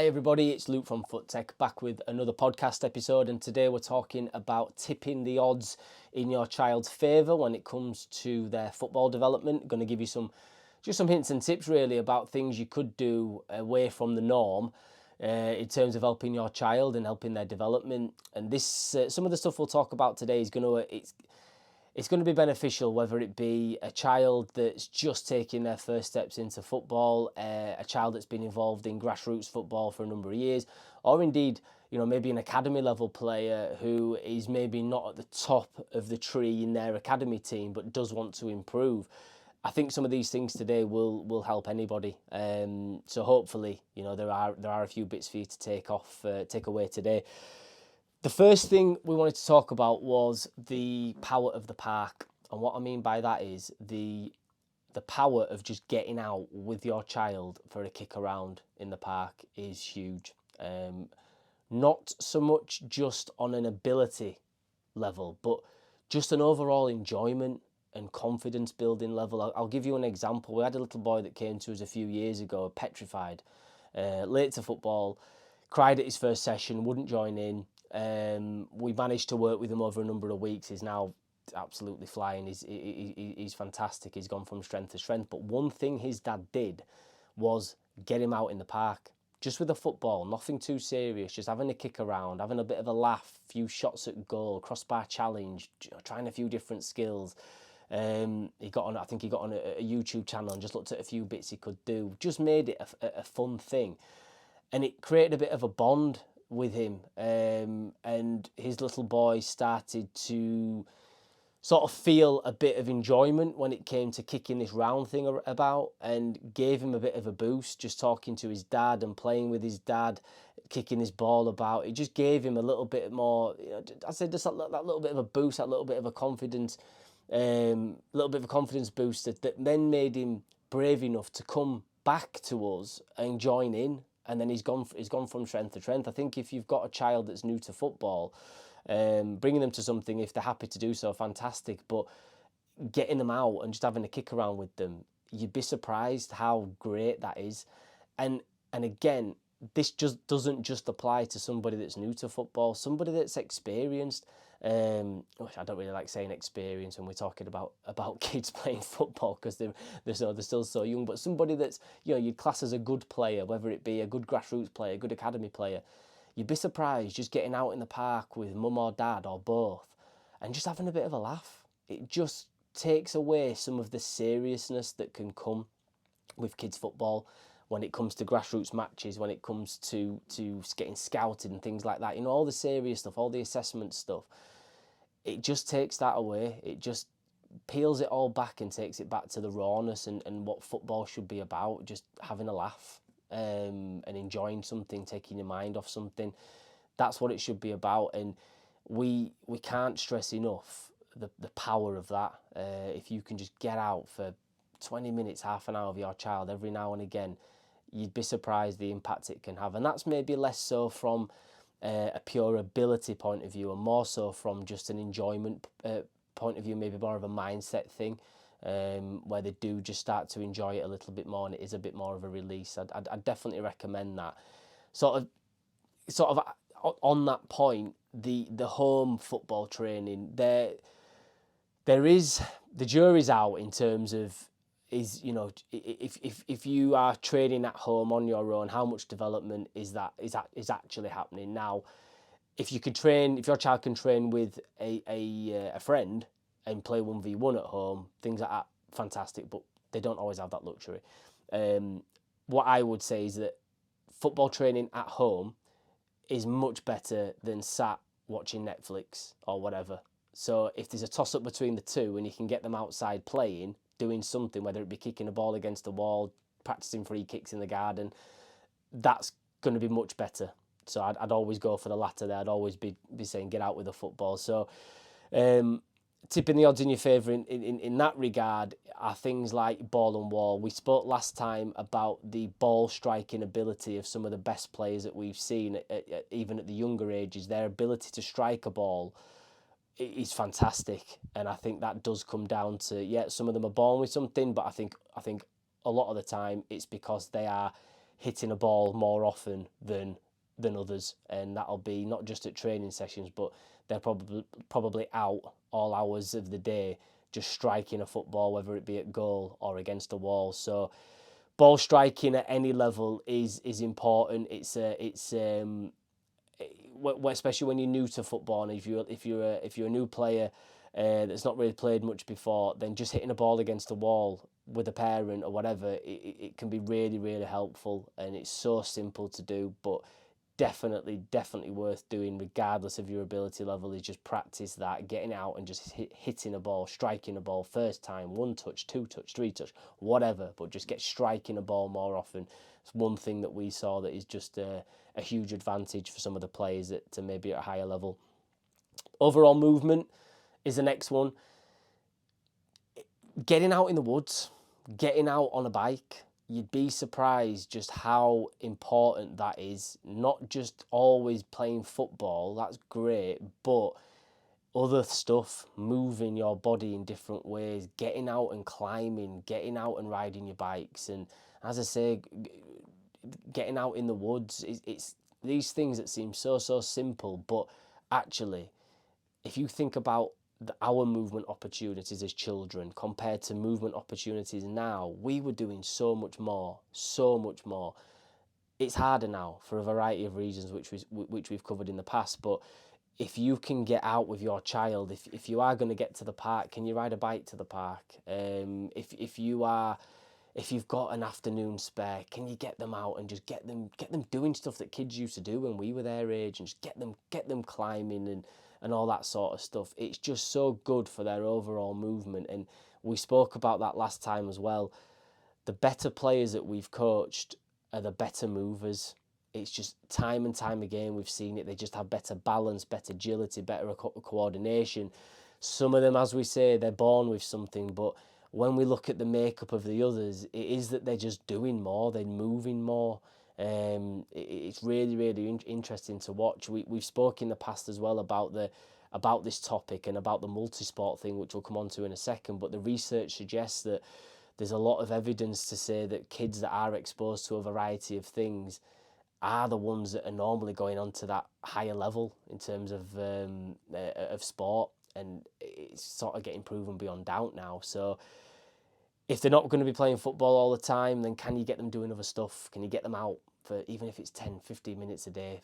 Hi everybody, it's Luke from FootTech back with another podcast episode, and today we're talking about tipping the odds in your child's favour when it comes to their football development. I'm going to give you some hints and tips really about things you could do away from the norm in terms of helping your child and helping their development. And this some of the stuff we'll talk about today is it's going to be beneficial, whether it be a child that's just taking their first steps into football, a child that's been involved in grassroots football for a number of years, or indeed, maybe an academy level player who is maybe not at the top of the tree in their academy team but does want to improve. I think some of these things today will help anybody. So hopefully, there are a few bits for you to take away today. The first thing we wanted to talk about was the power of the park. And what I mean by that is the power of just getting out with your child for a kick around in the park is huge. Not so much just on an ability level, but just an overall enjoyment and confidence building level. I'll give you an example. We had a little boy that came to us a few years ago, petrified, late to football, cried at his first session, wouldn't join in. We managed to work with him over a number of weeks. He's now absolutely flying. He's fantastic. He's gone from strength to strength. But one thing his dad did was get him out in the park, just with a football, nothing too serious, just having a kick around, having a bit of a laugh, few shots at goal, crossbar challenge, trying a few different skills. He got on a YouTube channel and just looked at a few bits he could do. Just made it a fun thing, and it created a bit of a bond with him, and his little boy started to sort of feel a bit of enjoyment when it came to kicking this round thing about, and gave him a bit of a boost just talking to his dad and playing with his dad, kicking his ball about. It just gave him a little bit more, I said, just that little bit of a boost, that little bit of a confidence, boost that then made him brave enough to come back to us and join in. And then he's gone from strength to strength. I think if you've got a child that's new to football, bringing them to something, if they're happy to do so, fantastic. But getting them out and just having a kick around with them, you'd be surprised how great that is. And again, this just doesn't just apply to somebody that's new to football, somebody that's experienced. I don't really like saying experience when we're talking about kids playing football, because they're still so young. But somebody that's you'd class as a good player, whether it be a good grassroots player, a good academy player, you'd be surprised just getting out in the park with mum or dad or both, and just having a bit of a laugh. It just takes away some of the seriousness that can come with kids football when it comes to grassroots matches, when it comes to getting scouted and things like that. All the serious stuff, all the assessment stuff. It just takes that away. It just peels it all back and takes it back to the rawness and what football should be about, just having a laugh and enjoying something, taking your mind off something. That's what it should be about, and we can't stress enough the power of that. If you can just get out for 20 minutes, half an hour of your child every now and again, you'd be surprised the impact it can have. And that's maybe less so from a pure ability point of view, and more so from just an enjoyment point of view, maybe more of a mindset thing, where they do just start to enjoy it a little bit more, and it is a bit more of a release. I'd definitely recommend that. Sort of on that point, the home football training, there is, the jury's out in terms of, if you are training at home on your own, how much development is actually happening. Now, if your child can train with a friend and play 1v1 at home, things like that, fantastic, but they don't always have that luxury. What I would say is that football training at home is much better than sat watching Netflix or whatever. So if there's a toss-up between the two and you can get them outside playing, doing something, whether it be kicking a ball against the wall, practicing free kicks in the garden, that's going to be much better. So I'd always go for the latter there. I'd always be saying get out with the football. So tipping the odds in your favour in that regard are things like ball and wall. We spoke last time about the ball striking ability of some of the best players that we've seen, even at the younger ages. Their ability to strike a ball is fantastic, and I think that does come down to, some of them are born with something, but I think a lot of the time it's because they are hitting a ball more often than others, and that'll be not just at training sessions, but they're probably out all hours of the day just striking a football, whether it be at goal or against a wall. So ball striking at any level is important. Especially when you're new to football, and if you're a new player that's not really played much before, then just hitting a ball against a wall with a parent or whatever, it can be really, really helpful, and it's so simple to do, but definitely worth doing regardless of your ability level. Is just practice that, getting out and just hitting a ball, striking a ball first time, 1 touch, 2 touch, 3 touch, whatever, but just get striking a ball more often. It's one thing that we saw that is just a huge advantage for some of the players that maybe at a higher level. Overall movement is the next one. Getting out in the woods, getting out on a bike, you'd be surprised just how important that is. Not just always playing football, that's great, but other stuff, moving your body in different ways, getting out and climbing, getting out and riding your bikes. And as I say, getting out in the woods, it's these things that seem so simple, but actually, if you think about our movement opportunities as children compared to movement opportunities now, we were doing so much more. It's harder now for a variety of reasons, which we've covered in the past, but if you can get out with your child, if you are going to get to the park, can you ride a bike to the park? If you've got an afternoon spare, can you get them out and just get them doing stuff that kids used to do when we were their age, and just get them climbing and all that sort of stuff. It's just so good for their overall movement. And we spoke about that last time as well. The better players that we've coached are the better movers. It's just time and time again we've seen it. They just have better balance, better agility, better coordination. Some of them, as we say, they're born with something, but when we look at the makeup of the others, it is that they're just doing more, they're moving more. It's really interesting to watch. We've spoken in the past as well about this topic and about the multi-sport thing, which we'll come on to in a second, but the research suggests that there's a lot of evidence to say that kids that are exposed to a variety of things are the ones that are normally going on to that higher level in terms of sport, and it's sort of getting proven beyond doubt now. So if they're not going to be playing football all the time, then can you get them doing other stuff? Can you get them out for, even if it's 10, 15 minutes a day,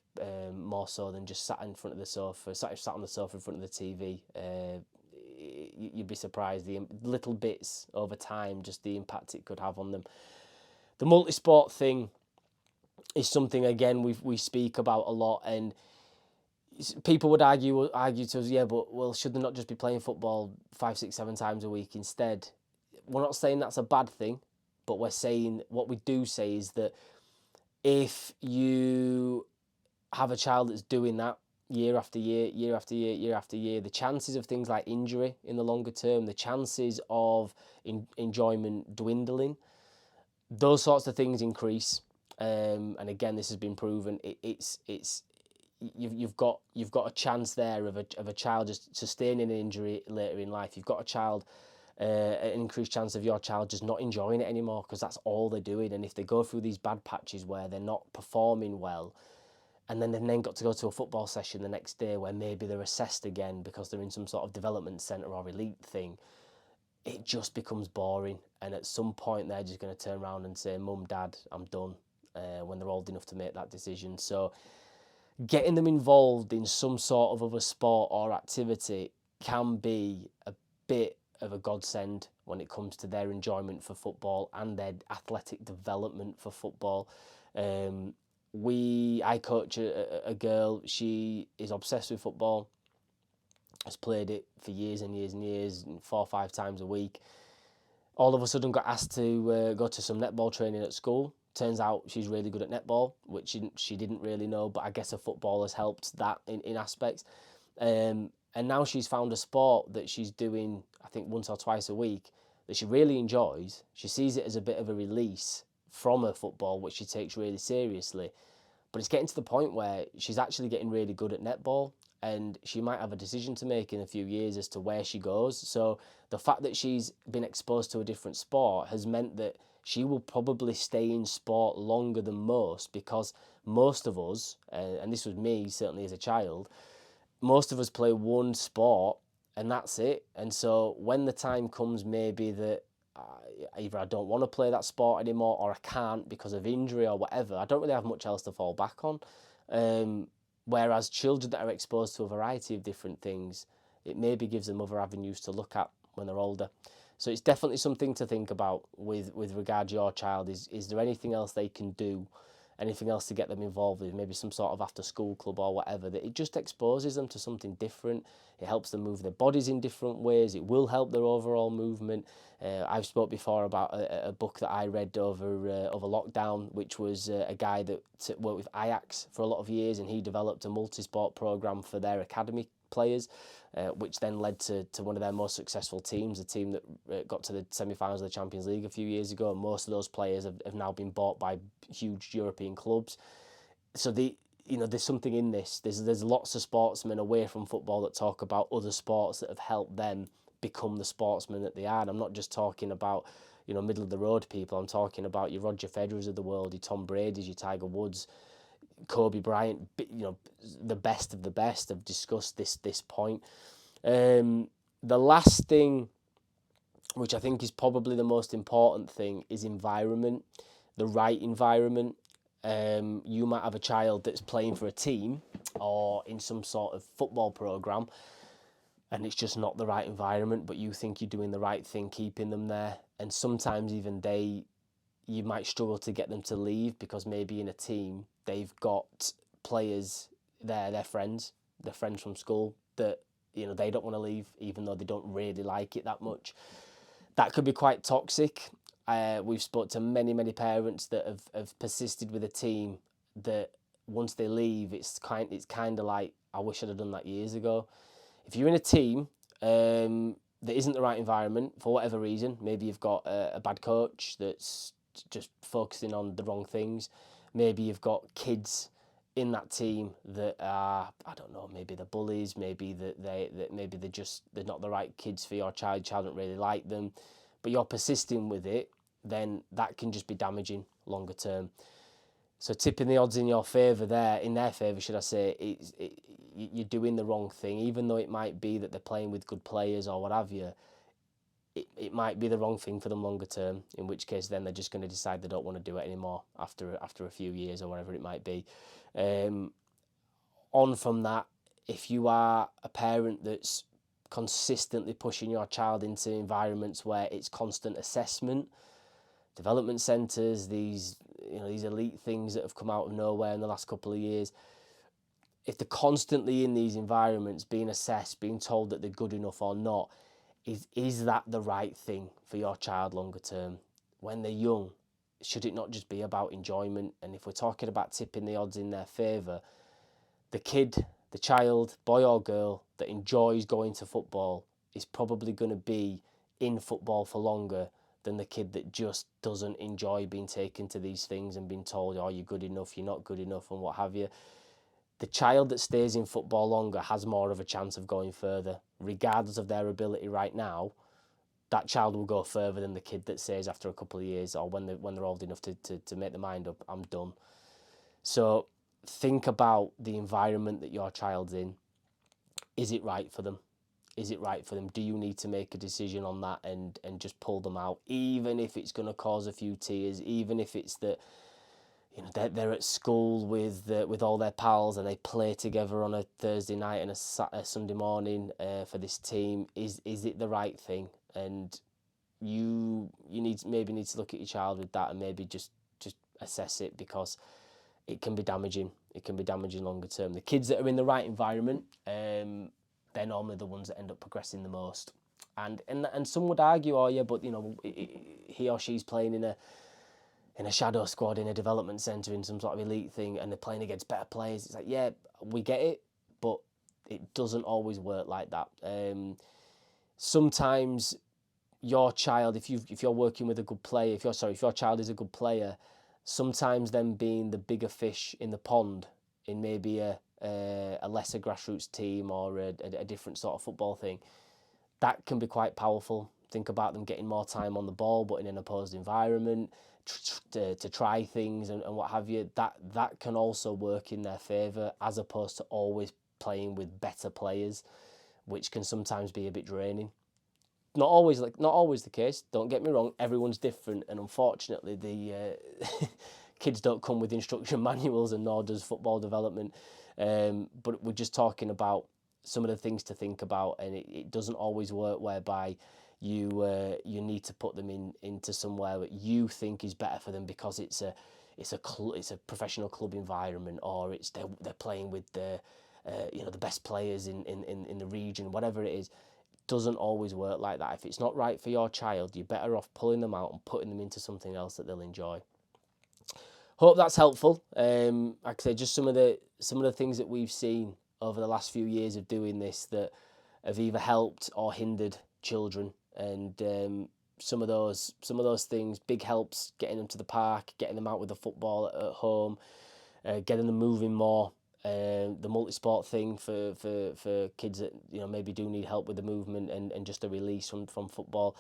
more so than just sat in front of the sofa, sat on the sofa in front of the TV? You'd be surprised the little bits over time, just the impact it could have on them. The multi-sport thing is something, again, we speak about a lot, and people would argue to us, yeah, but well, should they not just be playing football 5, 6, 7 times a week instead? We're not saying that's a bad thing, but we're saying, what we do say is that if you have a child that's doing that year after year, the chances of things like injury in the longer term, the chances of enjoyment dwindling, those sorts of things increase. And again, this has been proven. You've got a chance there of a child just sustaining an injury later in life. You've got an increased chance of your child just not enjoying it anymore, because that's all they're doing. And if they go through these bad patches where they're not performing well, and then they've then got to go to a football session the next day where maybe they're assessed again because they're in some sort of development centre or elite thing, it just becomes boring. And at some point they're just going to turn around and say, Mum, Dad, I'm done, when they're old enough to make that decision. So getting them involved in some sort of other sport or activity can be a bit of a godsend when it comes to their enjoyment for football and their athletic development for football. I coach a girl. She is obsessed with football, has played it for years and years and years, 4 or 5 times a week. All of a sudden got asked to go to some netball training at school. Turns out she's really good at netball, which she didn't really know, but I guess her football has helped that in aspects. And now she's found a sport that she's doing, I think, once or twice a week that she really enjoys. She sees it as a bit of a release from her football, which she takes really seriously. But it's getting to the point where she's actually getting really good at netball, and she might have a decision to make in a few years as to where she goes. So the fact that she's been exposed to a different sport has meant that she will probably stay in sport longer than most, because most of us, and this was me certainly as a child, most of us play one sport and that's it. And so when the time comes, maybe that either I don't want to play that sport anymore, or I can't because of injury or whatever, I don't really have much else to fall back on. Whereas children that are exposed to a variety of different things, it maybe gives them other avenues to look at when they're older. So it's definitely something to think about with regard to your child. Is there anything else they can do, anything else to get them involved with, maybe some sort of after school club or whatever, that it just exposes them to something different. It helps them move their bodies in different ways. It will help their overall movement. I've spoke before about a book that I read over lockdown, which was a guy that worked with Ajax for a lot of years, and he developed a multi-sport program for their academy players, which then led to one of their most successful teams, a team that got to the semi-finals of the Champions League a few years ago, and most of those players have now been bought by huge European clubs. So there's something in this. There's lots of sportsmen away from football that talk about other sports that have helped them become the sportsmen that they are. And I'm not just talking about middle of the road people. I'm talking about your Roger Federers of the world, your Tom Brady's, your Tiger Woods, Kobe Bryant. The best of the best have discussed this point. The last thing, which I think is probably the most important thing, is environment, the right environment. You might have a child that's playing for a team or in some sort of football program, and it's just not the right environment, but you think you're doing the right thing keeping them there. And sometimes even you might struggle to get them to leave, because maybe in a team they've got players there, they're friends from school, that they don't want to leave even though they don't really like it that much. That could be quite toxic. We've spoke to many parents that have persisted with a team that once they leave, it's kind of like, I wish I'd have done that years ago. If you're in a team that isn't the right environment for whatever reason, maybe you've got a bad coach that's just focusing on the wrong things. Maybe you've got kids in that team that are, I don't know, maybe they're bullies, maybe they're not the right kids for your child. Your child don't really like them, but you're persisting with it, then that can just be damaging longer term. So tipping the odds in your favour there, in their favour, should I say, you're doing the wrong thing. Even though it might be that they're playing with good players or what have you, it might be the wrong thing for them longer term, in which case then they're just going to decide they don't want to do it anymore after a few years or whatever it might be. On from that, if you are a parent that's consistently pushing your child into environments where it's constant assessment, development centres, these elite things that have come out of nowhere in the last couple of years, if they're constantly in these environments being assessed, being told that they're good enough or not, is that the right thing for your child longer term? When they're young, should it not just be about enjoyment? And if we're talking about tipping the odds in their favour, the child, boy or girl, that enjoys going to football is probably going to be in football for longer than the kid that just doesn't enjoy being taken to these things and being told, oh, you're good enough, you're not good enough, and what have you. The child that stays in football longer has more of a chance of going further. Regardless of their ability right now, that child will go further than the kid that says after a couple of years, or when they're old enough to make their mind up, I'm done. So think about the environment that your child's in. Is it right for them? Is it right for them? Do you need to make a decision on that and just pull them out, even if it's going to cause a few tears, even if it's that they're at school with all their pals and they play together on a Thursday night and a Sunday morning for this team? Is it the right thing? And you need to look at your child with that and maybe just assess it, because it can be damaging. It can be damaging longer term. The kids that are in the right environment, they're normally the ones that end up progressing the most. And some would argue, oh yeah, but he or she's playing in a shadow squad in a development centre in some sort of elite thing, and they're playing against better players. It's like, yeah, we get it, but it doesn't always work like that. Sometimes your child, if you're working with a good player, if your child is a good player, sometimes them being the bigger fish in the pond in maybe a lesser grassroots team or a different sort of football thing, that can be quite powerful, Think about them getting more time on the ball, but in an opposed environment, to try things and what have you. That can also work in their favour, as opposed to always playing with better players, which can sometimes be a bit draining. Not always the case. Don't get me wrong. Everyone's different, and unfortunately, the kids don't come with instruction manuals, and nor does football development. But we're just talking about some of the things to think about, and it doesn't always work whereby you need to put them into somewhere that you think is better for them because it's a professional club environment, or they're playing with the best players in the region, whatever it is. Doesn't always work like that. If it's not right for your child, you're better off pulling them out and putting them into something else that they'll enjoy. Hope that's helpful. Like I say, just some of the things that we've seen over the last few years of doing this that have either helped or hindered children, and some of those things, big helps, getting them to the park, getting them out with the football at home, getting them moving more. The multi-sport thing for kids that maybe do need help with the movement and just a release from football.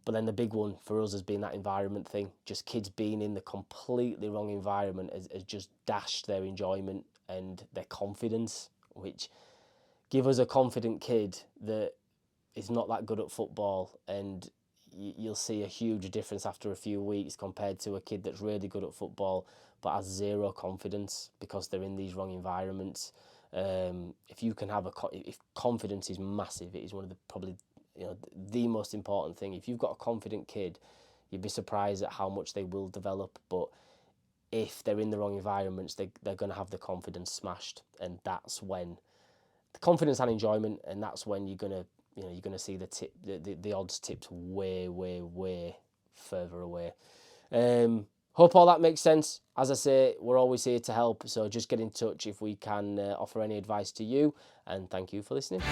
But then the big one for us has been that environment thing. Just kids being in the completely wrong environment has just dashed their enjoyment and their confidence, which give us a confident kid that is not that good at football, and you'll see a huge difference after a few weeks compared to a kid that's really good at football but has zero confidence because they're in these wrong environments. If you can have if confidence is massive, it is one of the probably the most important thing. If you've got a confident kid, you'd be surprised at how much they will develop. But if they're in the wrong environments, they're going to have the confidence smashed, and that's when the confidence and enjoyment, and that's when you're gonna see the odds tipped way further away. Hope all that makes sense. As I say, we're always here to help, so just get in touch if we can offer any advice to you, and thank you for listening.